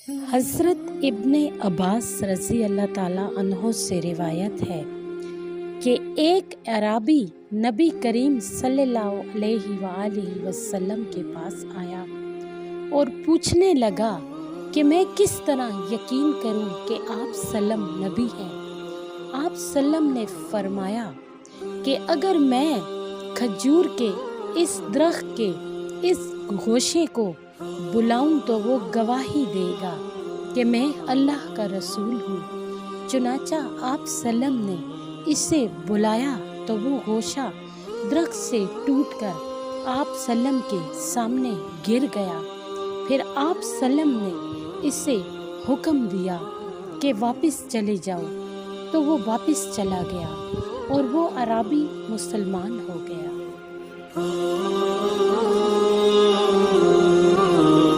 حضرت ابن عباس رضی اللہ تعالیٰ عنہ سے روایت ہے کہ ایک اعرابی نبی کریم صلی اللہ علیہ وآلہ وسلم کے پاس آیا اور پوچھنے لگا کہ میں کس طرح یقین کروں کہ آپ سلم نبی ہیں۔ آپ سلم نے فرمایا کہ اگر میں کھجور کے اس درخت کے اس گوشے کو بلاؤں تو وہ گواہی دے گا کہ میں اللہ کا رسول ہوں۔ چنانچہ آپ سلم نے اسے بلایا تو وہ گوشہ درخت سے ٹوٹ کر آپ سلم کے سامنے گر گیا۔ پھر آپ سلم نے اسے حکم دیا کہ واپس چلے جاؤ، تو وہ واپس چلا گیا اور وہ اعرابی مسلمان ہو گیا۔